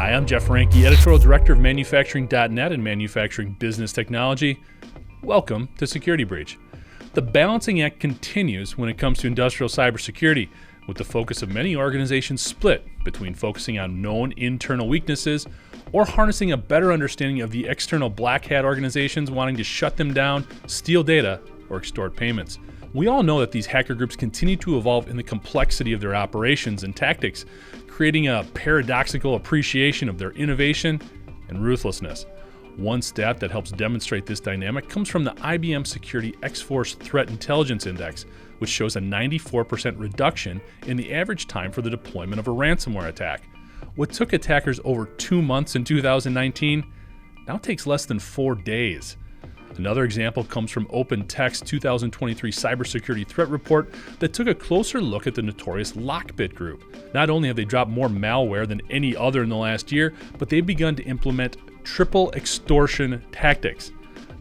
Hi, I'm Jeff Ranke, Editorial Director of Manufacturing.net and Manufacturing Business Technology. Welcome to Security Breach. The balancing act continues when it comes to industrial cybersecurity, with the focus of many organizations split between focusing on known internal weaknesses or harnessing a better understanding of the external black hat organizations wanting to shut them down, steal data, or extort payments. We all know that these hacker groups continue to evolve in the complexity of their operations and tactics, creating a paradoxical appreciation of their innovation and ruthlessness. One stat that helps demonstrate this dynamic comes from the IBM Security X-Force Threat Intelligence Index, which shows a 94% reduction in the average time for the deployment of a ransomware attack. What took attackers over 2 months in 2019 now takes less than 4 days. Another example comes from OpenTech's 2023 Cybersecurity Threat Report that took a closer look at the notorious LockBit group. Not only have they dropped more malware than any other in the last year, but they've begun to implement triple-extortion tactics.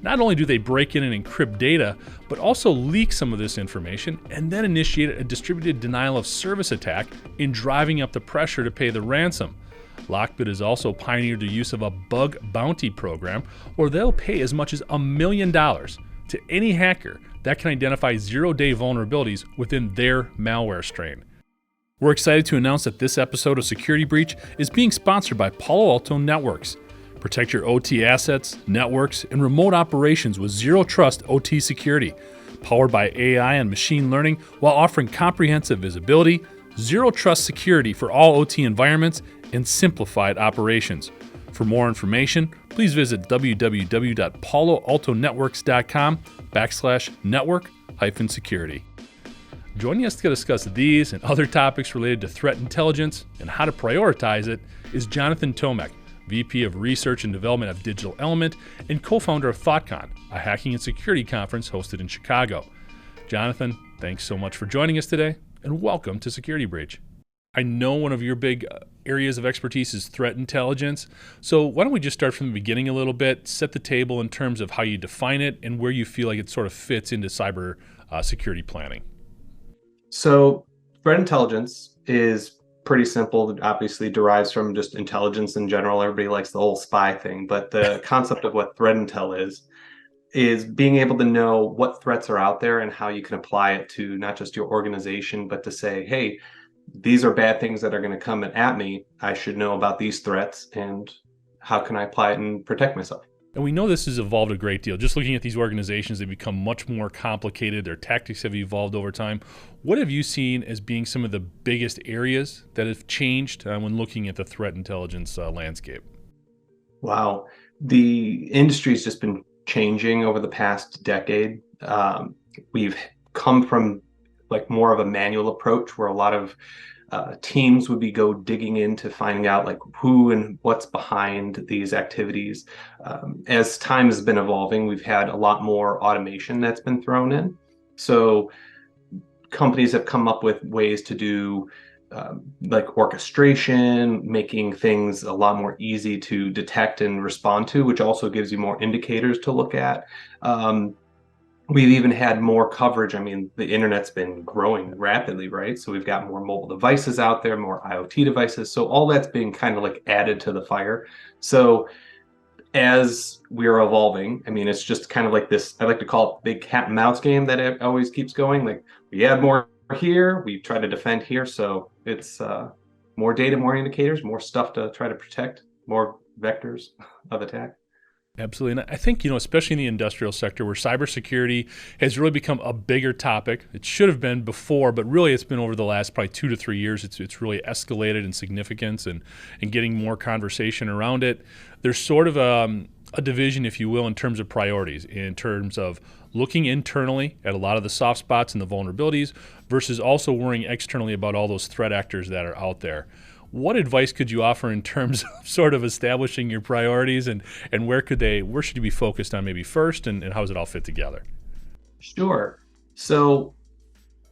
Not only do they break in and encrypt data, but also leak some of this information and then initiate a distributed denial of service attack in driving up the pressure to pay the ransom. LockBit has also pioneered the use of a bug bounty program where they'll pay as much as $1 million to any hacker that can identify zero-day vulnerabilities within their malware strain. We're excited to announce that this episode of Security Breach is being sponsored by Palo Alto Networks. Protect your OT assets, networks, and remote operations with zero-trust OT security, powered by AI and machine learning while offering comprehensive visibility, zero-trust security for all OT environments, and simplified operations. For more information, please visit www.paloaltonetworks.com/network-security. Joining us to discuss these and other topics related to threat intelligence and how to prioritize it is Jonathan Tomek, VP of Research and Development of Digital Element and co-founder of ThoughtCon, a hacking and security conference hosted in Chicago. Jonathan, thanks so much for joining us today, and welcome to Security Breach. I know one of your big areas of expertise is threat intelligence, so why don't we just start from the beginning a little bit, set the table in terms of how you define it and where you feel like it sort of fits into cyber security planning. So threat intelligence is pretty simple. It obviously derives from just intelligence in general. Everybody likes the whole spy thing, but the concept of what threat intel is being able to know what threats are out there and how you can apply it to not just your organization, but to say, hey, these are bad things that are going to come at me. I should know about these threats and how can I apply it and protect myself. And we know this has evolved a great deal. Just looking at these organizations, they become much more complicated. Their tactics have evolved over time. What have you seen as being some of the biggest areas that have changed when looking at the threat intelligence landscape? Wow. The industry's just been changing over the past decade. We've come from like more of a manual approach where a lot of teams would go digging into finding out like who and what's behind these activities. As time has been evolving, we've had a lot more automation that's been thrown in. So companies have come up with ways to do like orchestration, making things a lot more easy to detect and respond to, which also gives you more indicators to look at. We've even had more coverage. I mean, the internet's been growing rapidly, right? So we've got more mobile devices out there, more IoT devices. So all that's being kind of like added to the fire. So as we're evolving, I mean, it's just kind of like this, I like to call it big cat and mouse game that it always keeps going. Like we add more here, we try to defend here. So it's more data, more indicators, more stuff to try to protect, more vectors of attack. Absolutely. And I think, especially in the industrial sector where cybersecurity has really become a bigger topic. It should have been before, but really it's been over the last probably 2 to 3 years. It's really escalated in significance and getting more conversation around it. There's sort of a division, if you will, in terms of priorities, in terms of looking internally at a lot of the soft spots and the vulnerabilities versus also worrying externally about all those threat actors that are out there. What advice could you offer in terms of sort of establishing your priorities and where should you be focused on maybe first and how does it all fit together? Sure. So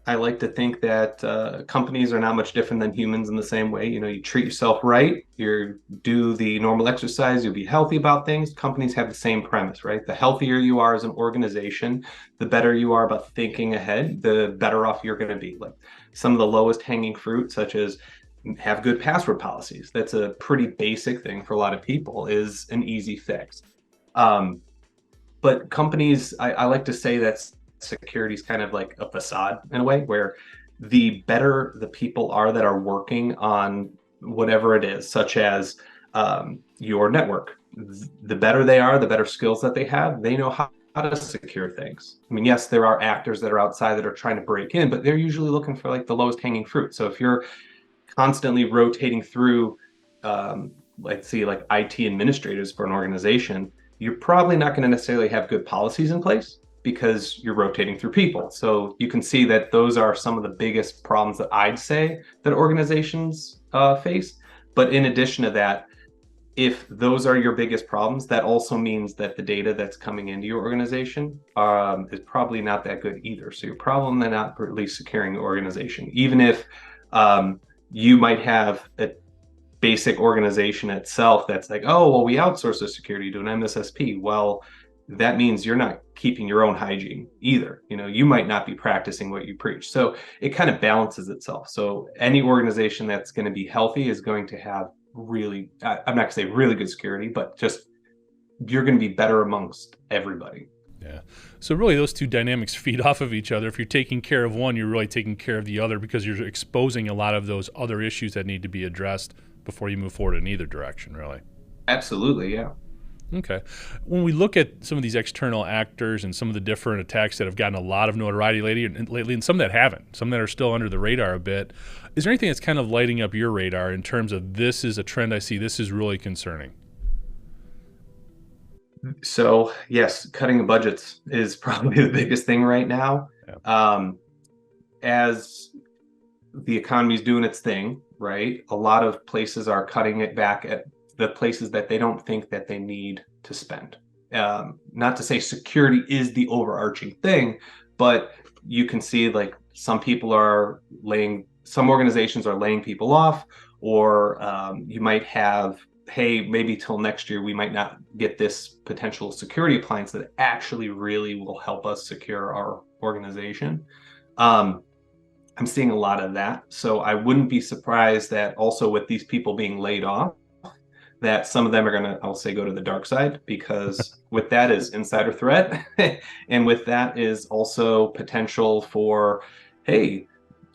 I like to think that companies are not much different than humans in the same way. You treat yourself right, you do the normal exercise, you'll be healthy about things. Companies have the same premise, right? The healthier you are as an organization, the better you are about thinking ahead, the better off you're going to be. Like some of the lowest hanging fruit, such as have good password policies. That's a pretty basic thing for a lot of people, is an easy fix. But companies, I like to say that security is kind of like a facade in a way, where the better the people are that are working on whatever it is, such as your network, the better they are, the better skills that they have, they know how to secure things. I mean, yes, there are actors that are outside that are trying to break in, but they're usually looking for like the lowest hanging fruit. So if you're constantly rotating through, let's see, like IT administrators for an organization, you're probably not going to necessarily have good policies in place because you're rotating through people. So you can see that those are some of the biggest problems that I'd say that organizations face. But in addition to that, if those are your biggest problems, that also means that the data that's coming into your organization is probably not that good either. So you're probably not really securing the organization, even if you might have a basic organization itself that's like, oh, well, we outsource the security to an MSSP. Well, that means you're not keeping your own hygiene either. You might not be practicing what you preach. So it kind of balances itself. So any organization that's going to be healthy is going to have really, I'm not going to say really good security, but just you're going to be better amongst everybody. Yeah. So really those two dynamics feed off of each other. If you're taking care of one, you're really taking care of the other, because you're exposing a lot of those other issues that need to be addressed before you move forward in either direction, really. Absolutely, yeah. Okay. When we look at some of these external actors and some of the different attacks that have gotten a lot of notoriety lately, and some that haven't, some that are still under the radar a bit, is there anything that's kind of lighting up your radar in terms of this is a trend I see, this is really concerning? So yes, cutting the budgets is probably the biggest thing right now. Yeah. As the economy is doing its thing, right? A lot of places are cutting it back at the places that they don't think that they need to spend. Not to say security is the overarching thing, but you can see like some organizations are laying people off, or you might have, hey, maybe till next year we might not get this potential security appliance that actually really will help us secure our organization. I'm seeing a lot of that. So I wouldn't be surprised that also with these people being laid off, that some of them are going to, I'll say, go to the dark side, because with that is insider threat. And with that is also potential for, hey,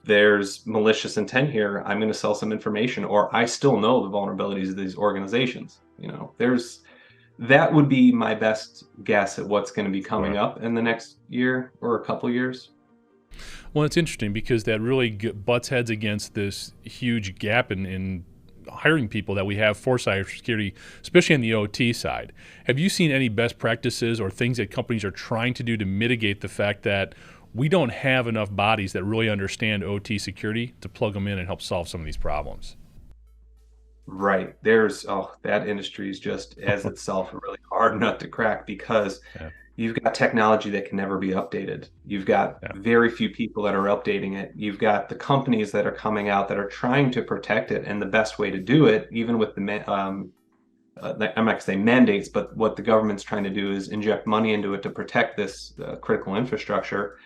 there's malicious intent here. I'm going to sell some information, or I still know the vulnerabilities of these organizations. That would be my best guess at what's going to be coming up in the next year or a couple years. Well, it's interesting because that really butts heads against this huge gap in hiring people that we have for cybersecurity, especially on the OT side. Have you seen any best practices or things that companies are trying to do to mitigate the fact that we don't have enough bodies that really understand OT security to plug them in and help solve some of these problems? Right. That industry is just as itself a really hard nut to crack, because you've got technology that can never be updated. You've got very few people that are updating it. You've got the companies that are coming out that are trying to protect it. And the best way to do it, even with the, I'm not going to say mandates, but what the government's trying to do is inject money into it to protect this critical infrastructure.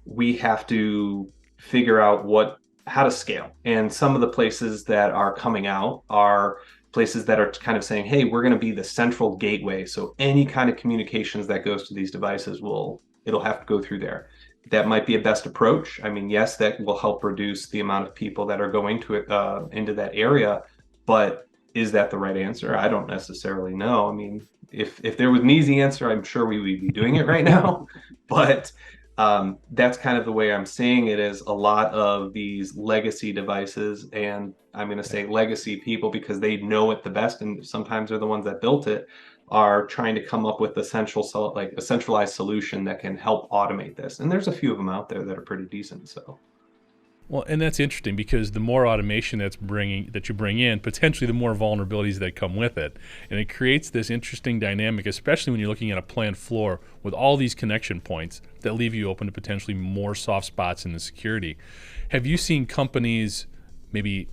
We have to figure out how to scale. And some of the places that are coming out are places that are kind of saying, hey, we're going to be the central gateway. So any kind of communications that goes to these devices it'll have to go through there. That might be a best approach. I mean, yes, that will help reduce the amount of people that are going to it into that area. But is that the right answer? I don't necessarily know. I mean, if there was an easy answer, I'm sure we would be doing it right now. But that's kind of the way I'm seeing it, is a lot of these legacy devices, and I'm going to say legacy people because they know it the best, and sometimes they're the ones that built it, are trying to come up with a centralized solution that can help automate this. And there's a few of them out there that are pretty decent. So. Well, and that's interesting because the more automation that you bring in, potentially the more vulnerabilities that come with it. And it creates this interesting dynamic, especially when you're looking at a plant floor with all these connection points that leave you open to potentially more soft spots in the security. Have you seen companies maybe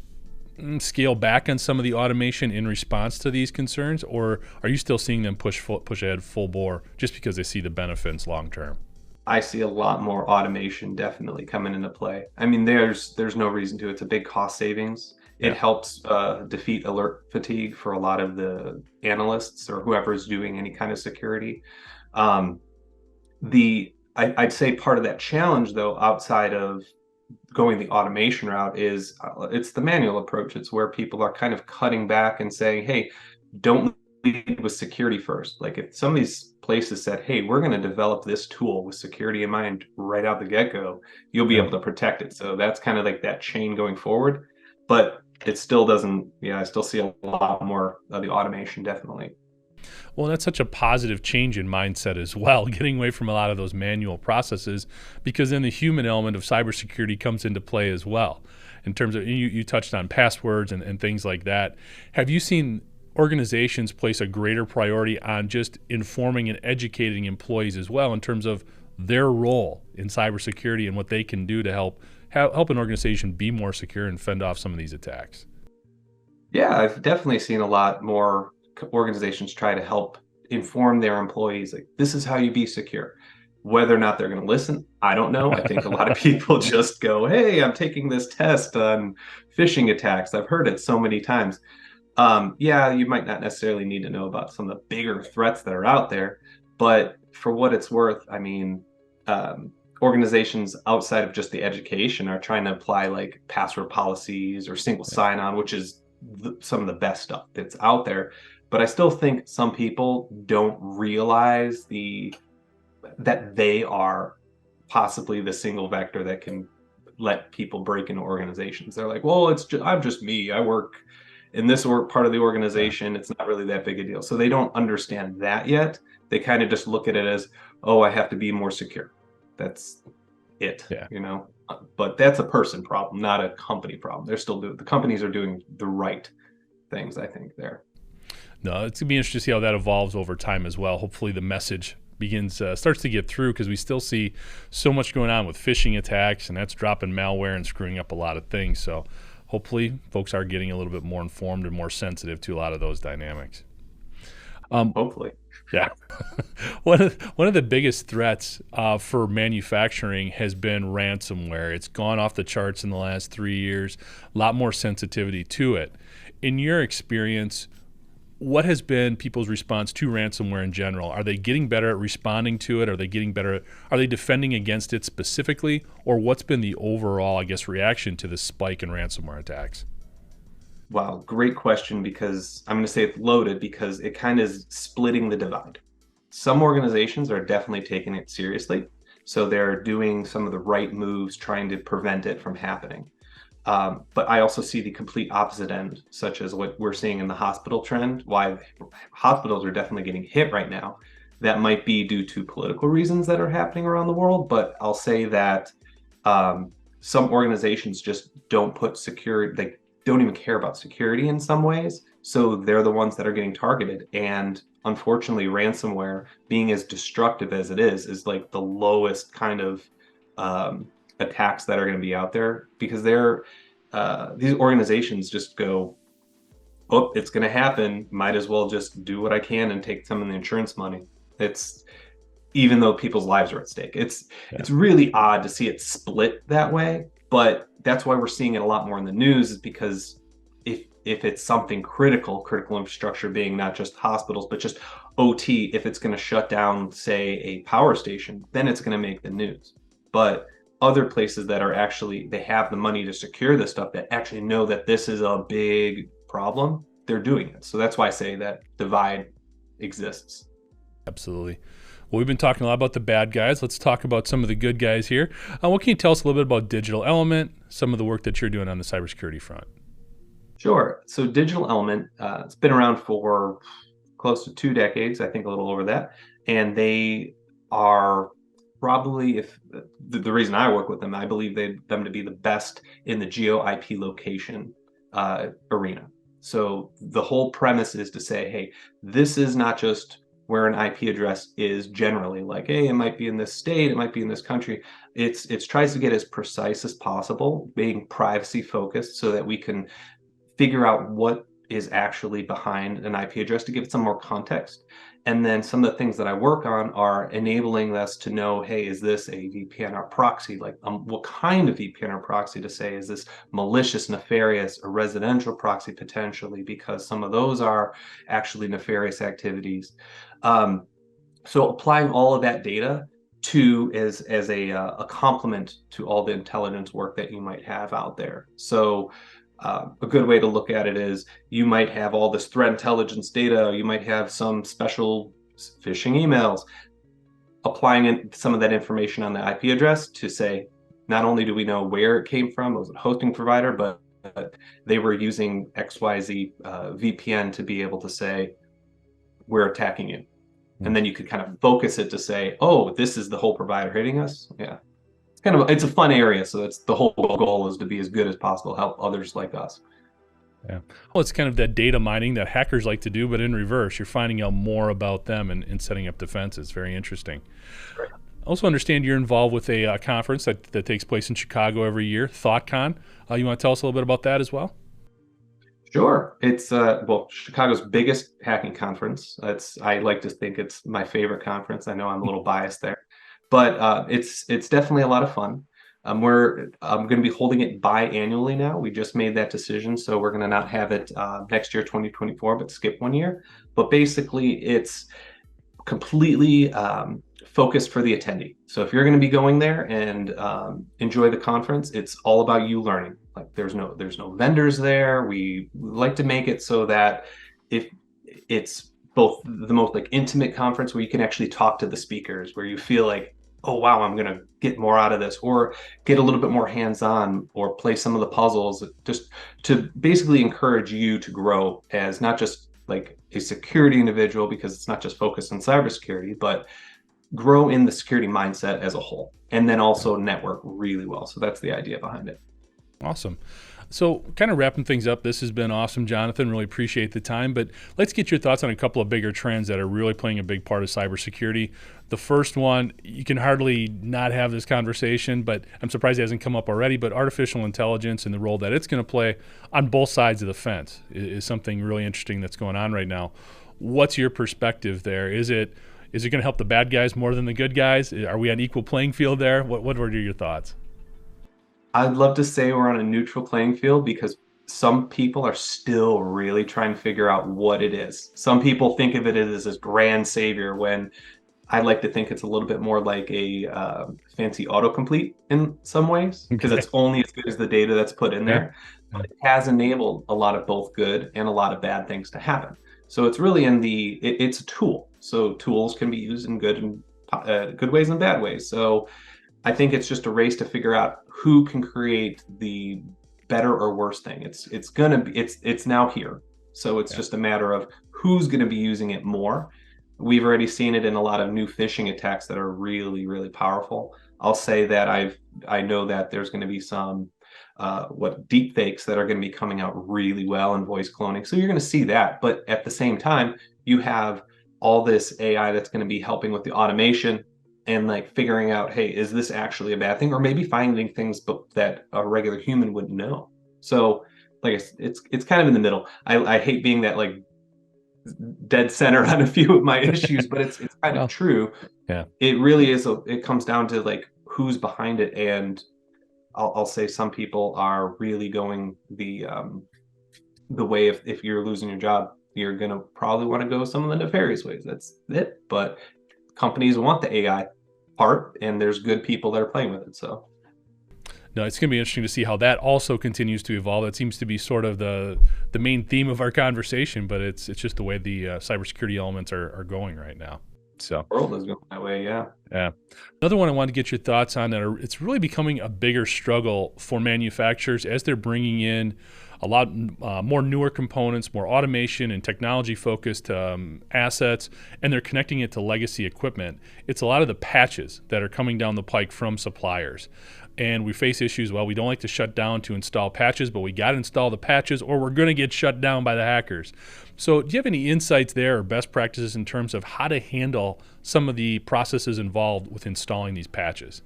scale back on some of the automation in response to these concerns, or are you still seeing them push ahead full bore just because they see the benefits long term? I see a lot more automation definitely coming into play. I mean, there's no reason to. It's a big cost savings. It Yeah. helps defeat alert fatigue for a lot of the analysts or whoever is doing any kind of security. Um, I'd say part of that challenge, though, outside of going the automation route, is it's the manual approach. It's where people are kind of cutting back and saying, hey, don't lead with security first. Like if some of these places said, hey, we're going to develop this tool with security in mind right out the get-go, you'll be Yeah. able to protect it. So that's kind of like that chain going forward. But it still doesn't, I still see a lot more of the automation, definitely. Well, that's such a positive change in mindset as well, getting away from a lot of those manual processes, because then the human element of cybersecurity comes into play as well. In terms of, you touched on passwords and things like that. Have you seen organizations place a greater priority on just informing and educating employees as well in terms of their role in cybersecurity and what they can do to help an organization be more secure and fend off some of these attacks? Yeah, I've definitely seen a lot more organizations try to help inform their employees like this is how you be secure. Whether or not they're going to listen, I don't know. I think a lot of people just go, "Hey, I'm taking this test on phishing attacks." I've heard it so many times. Yeah, you might not necessarily need to know about some of the bigger threats that are out there, but for what it's worth, I mean, um, organizations outside of just the education are trying to apply like password policies or single Yeah. sign-on, which is some of the best stuff that's out there. But I still think some people don't realize that they are possibly the single vector that can let people break into organizations. They're like, well, I'm just me. I work in this part of the Yeah. organization. It's not really that big a deal. So they don't understand that yet. They kind of just look at it as, oh, I have to be more secure. That's it, Yeah. But that's a person problem, not a company problem. The companies are doing the right things, I think, there. No, it's gonna be interesting to see how that evolves over time as well. Hopefully, the message starts to get through, because we still see so much going on with phishing attacks, and that's dropping malware and screwing up a lot of things. So, hopefully, folks are getting a little bit more informed and more sensitive to a lot of those dynamics. Um, Hopefully. yeah, one of the biggest threats for manufacturing has been ransomware. It's gone off the charts in the last 3 years. A lot more sensitivity to it. In your experience, what has been people's response to ransomware in general? Are they getting better at responding to it? Are they getting better? Are they defending against it specifically? Or what's been the overall, I guess, reaction to the spike in ransomware attacks? Wow, great question, because I'm going to say it's loaded because it kind of is splitting the divide. Some organizations are definitely taking it seriously. So they're doing some of the right moves, trying to prevent it from happening. But I also see the complete opposite end, such as what we're seeing in the hospital trend, why hospitals are definitely getting hit right now. That might be due to political reasons that are happening around the world, but I'll say that um, some organizations just don't put security, they don't even care about security in some ways. So they're the ones that are getting targeted. And unfortunately, ransomware, being as destructive as it is like the lowest kind of um, attacks that are going to be out there, because these organizations just go, oh, it's going to happen. Might as well just do what I can and take some of the insurance money. It's Even though people's lives are at stake. Yeah. It's really odd to see it split that way, but that's why we're seeing it a lot more in the news, is because if it's something critical infrastructure being not just hospitals, but just OT, if it's going to shut down, say, a power station, then it's going to make the news. But other places that are actually, they have the money to secure this stuff, that actually know that this is a big problem, they're doing it. So that's why I say that divide exists. Absolutely. Well, we've been talking a lot about the bad guys. Let's talk about some of the good guys here. What can you tell us a little bit about Digital Element, some of the work that you're doing on the cybersecurity front? Sure. So Digital Element, it's been around for close to 2 decades, I think a little over that. And they are probably, if the reason I work with them, I believe them to be the best in the geo IP location arena. So the whole premise is to say, hey, this is not just where an IP address is generally, like, hey, it might be in this state, it might be in this country. It's tries to get as precise as possible, being privacy focused, so that we can figure out what is actually behind an IP address to give it some more context. And then some of the things that I work on are enabling us to know, hey, is this a VPN or proxy? Like, what kind of VPN or proxy to say? Is this malicious, nefarious, or residential proxy potentially? Because some of those are actually nefarious activities. So applying all of that data to as a complement to all the intelligence work that you might have out there. So a good way to look at it is you might have all this threat intelligence data, you might have some special phishing emails, applying some of that information on the IP address to say, not only do we know where it came from, it was a hosting provider, but they were using XYZ VPN to be able to say, we're attacking you. And then you could kind of focus it to say, oh, this is the whole provider hitting us. Yeah. It's a fun area. So it's the whole goal is to be as good as possible, help others like us. Yeah. Well, it's kind of that data mining that hackers like to do, but in reverse, you're finding out more about them and setting up defenses. Very interesting. Right. I also understand you're involved with a conference that takes place in Chicago every year, ThoughtCon. You want to tell us a little bit about that as well? Sure. It's Chicago's biggest hacking conference. I like to think it's my favorite conference. I know I'm a little biased there, but it's definitely a lot of fun. I'm going to be holding it biannually now. We just made that decision, so we're going to not have it next year, 2024, but skip 1 year. But basically, it's completely focused for the attendee. So if you're going to be going there and enjoy the conference, it's all about you learning. Like there's no vendors there. We like to make it so that if it's both the most like intimate conference where you can actually talk to the speakers, where you feel like, oh wow, I'm going to get more out of this, or get a little bit more hands-on, or play some of the puzzles, just to basically encourage you to grow as not just like a security individual, because it's not just focused on cybersecurity, but grow in the security mindset as a whole, and then also network really well. So that's the idea behind it. Awesome. So kind of wrapping things up, this has been awesome, Jonathan. Really appreciate the time, but let's get your thoughts on a couple of bigger trends that are really playing a big part of cybersecurity. The first one, you can hardly not have this conversation, but I'm surprised it hasn't come up already, but artificial intelligence and the role that it's going to play on both sides of the fence is something really interesting that's going on right now. What's your perspective there? Is it going to help the bad guys more than the good guys? Are we on equal playing field there? What are your thoughts? I'd love to say we're on a neutral playing field, because some people are still really trying to figure out what it is. Some people think of it as this grand savior, when I like to think it's a little bit more like a fancy autocomplete in some ways, because it's only as good as the data that's put in there. But it has enabled a lot of both good and a lot of bad things to happen. So it's really it's a tool. So tools can be used in good ways and bad ways. So I think it's just a race to figure out who can create the better or worse thing. It's now here. So it's just a matter of who's going to be using it more. We've already seen it in a lot of new phishing attacks that are really, really powerful. I'll say that I know that there's going to be some deep fakes that are going to be coming out really well in voice cloning. So you're going to see that, but at the same time, you have all this AI that's going to be helping with the automation and like figuring out, hey, is this actually a bad thing? Or maybe finding things that a regular human wouldn't know. So like it's kind of in the middle. I hate being that like dead center on a few of my issues, but it's kind of true. Yeah. It really is. It comes down to like who's behind it. And I'll say some people are really going the way if you're losing your job, you're going to probably want to go some of the nefarious ways. That's it. But companies want the AI part, and there's good people that are playing with it. So no, it's going to be interesting to see how that also continues to evolve. That seems to be sort of the main theme of our conversation, but it's just the way the cybersecurity elements are going right now. So the world is going that way, yeah. Yeah. Another one I wanted to get your thoughts on that it's really becoming a bigger struggle for manufacturers as they're bringing in a lot more newer components, more automation and technology-focused assets, and they're connecting it to legacy equipment. It's a lot of the patches that are coming down the pike from suppliers. And we face issues, we don't like to shut down to install patches, but we got to install the patches or we're going to get shut down by the hackers. So do you have any insights there or best practices in terms of how to handle some of the processes involved with installing these patches?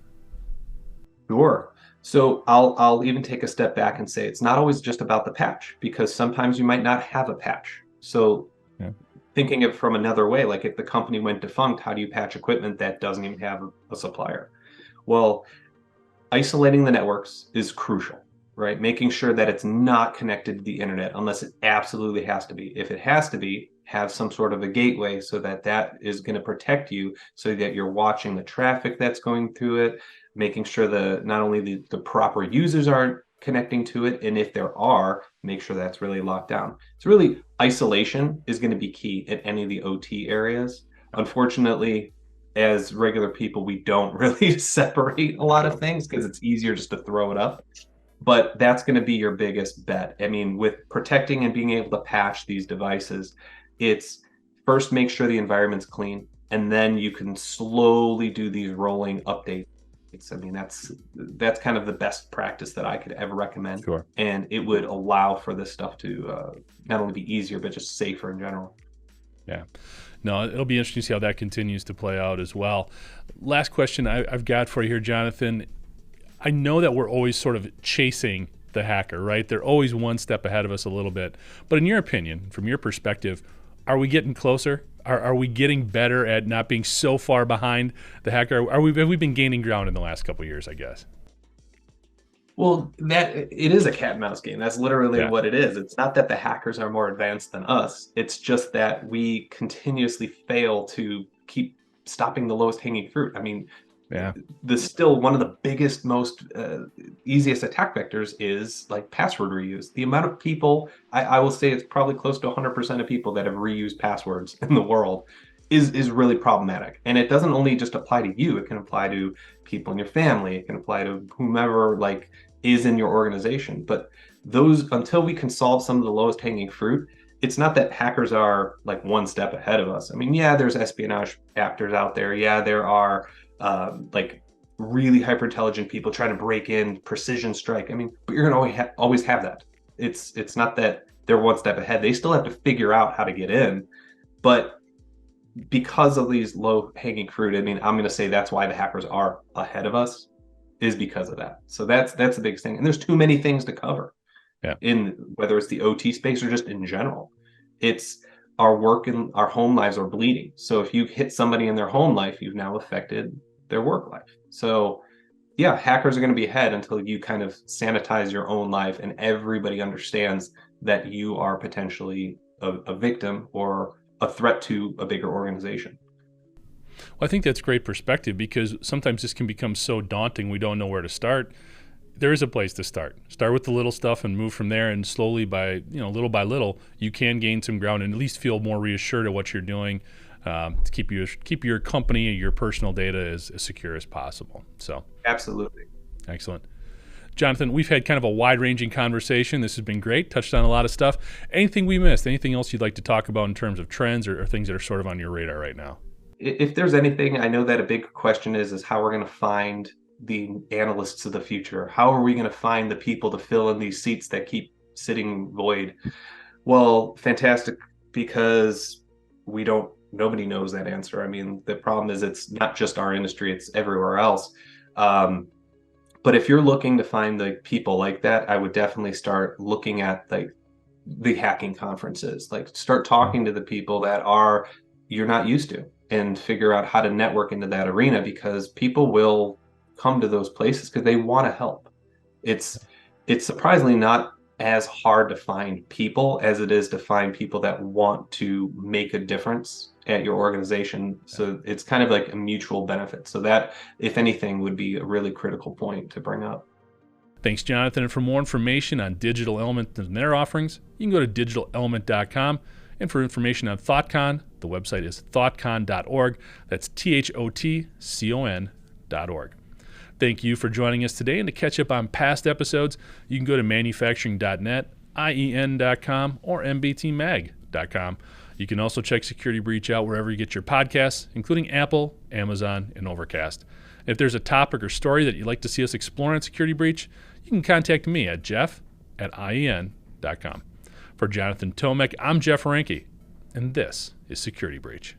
Sure. So I'll even take a step back and say it's not always just about the patch, because sometimes you might not have a patch. So thinking it from another way, like if the company went defunct, how do you patch equipment that doesn't even have a supplier? Well, isolating the networks is crucial, right? Making sure that it's not connected to the internet unless it absolutely has to be. If it has to be, have some sort of a gateway so that that is going to protect you, so that you're watching the traffic that's going through it, making sure that not only the proper users aren't connecting to it, and if there are, make sure that's really locked down. So really, isolation is going to be key in any of the OT areas. Unfortunately, as regular people, we don't really separate a lot of things because it's easier just to throw it up. But that's going to be your biggest bet. I mean, with protecting and being able to patch these devices, it's first make sure the environment's clean, and then you can slowly do these rolling updates. I mean, that's kind of the best practice that I could ever recommend. Sure. And it would allow for this stuff to not only be easier, but just safer in general. Yeah. No, it'll be interesting to see how that continues to play out as well. Last question I've got for you here, Jonathan. I know that we're always sort of chasing the hacker, right? They're always one step ahead of us a little bit. But in your opinion, from your perspective, are we getting closer? Are we getting better at not being so far behind the hacker? Have we been gaining ground in the last couple of years, I guess? Well, that it is a cat and mouse game. That's literally what it is. It's not that the hackers are more advanced than us. It's just that we continuously fail to keep stopping the lowest hanging fruit. I mean, still one of the biggest, most easiest attack vectors is like password reuse. The amount of people, I will say it's probably close to 100% of people that have reused passwords in the world is really problematic. And it doesn't only just apply to you, it can apply to people in your family, it can apply to whomever like is in your organization. But those, until we can solve some of the lowest hanging fruit, it's not that hackers are like one step ahead of us. I mean, yeah, there's espionage actors out there. Yeah, there are like really hyper intelligent people trying to break in, precision strike. I mean, but you're gonna always have that. It's not that they're one step ahead. They still have to figure out how to get in. But because of these low hanging fruit, I mean, I'm gonna say that's why the hackers are ahead of us, is because of that. So that's the biggest thing. And there's too many things to cover in whether it's the OT space or just in general. It's our work and our home lives are bleeding. So if you hit somebody in their home life, you've now affected their work life. So yeah, hackers are going to be ahead until you kind of sanitize your own life and everybody understands that you are potentially a victim or a threat to a bigger organization. Well, I think that's great perspective, because sometimes this can become so daunting we don't know where to start. There is a place to start. Start with the little stuff and move from there, and slowly little by little, you can gain some ground and at least feel more reassured of what you're doing to keep your company and your personal data as secure as possible. So absolutely. Excellent. Jonathan, we've had kind of a wide-ranging conversation. This has been great. Touched on a lot of stuff. Anything we missed? Anything else you'd like to talk about in terms of trends or things that are sort of on your radar right now? If there's anything, I know that a big question is how we're going to find the analysts of the future. How are we going to find the people to fill in these seats that keep sitting void? Well, fantastic, because nobody knows that answer. I mean, the problem is it's not just our industry, it's everywhere else. But if you're looking to find the people like that, I would definitely start looking at like the hacking conferences, like start talking to the people that you're not used to, and figure out how to network into that arena, because people will come to those places because they want to help. It's surprisingly not as hard to find people as it is to find people that want to make a difference at your organization. So it's kind of like a mutual benefit. So that, if anything, would be a really critical point to bring up. Thanks, Jonathan. And for more information on Digital Element and their offerings, you can go to digitalelement.com. And for information on ThoughtCon, the website is thoughtcon.org. That's THOTCON.org. Thank you for joining us today. And to catch up on past episodes, you can go to manufacturing.net, IEN.com, or mbtmag.com. You can also check Security Breach out wherever you get your podcasts, including Apple, Amazon, and Overcast. If there's a topic or story that you'd like to see us explore on Security Breach, you can contact me at jeff@ien.com. For Jonathan Tomek, I'm Jeff Reinke, and this is Security Breach.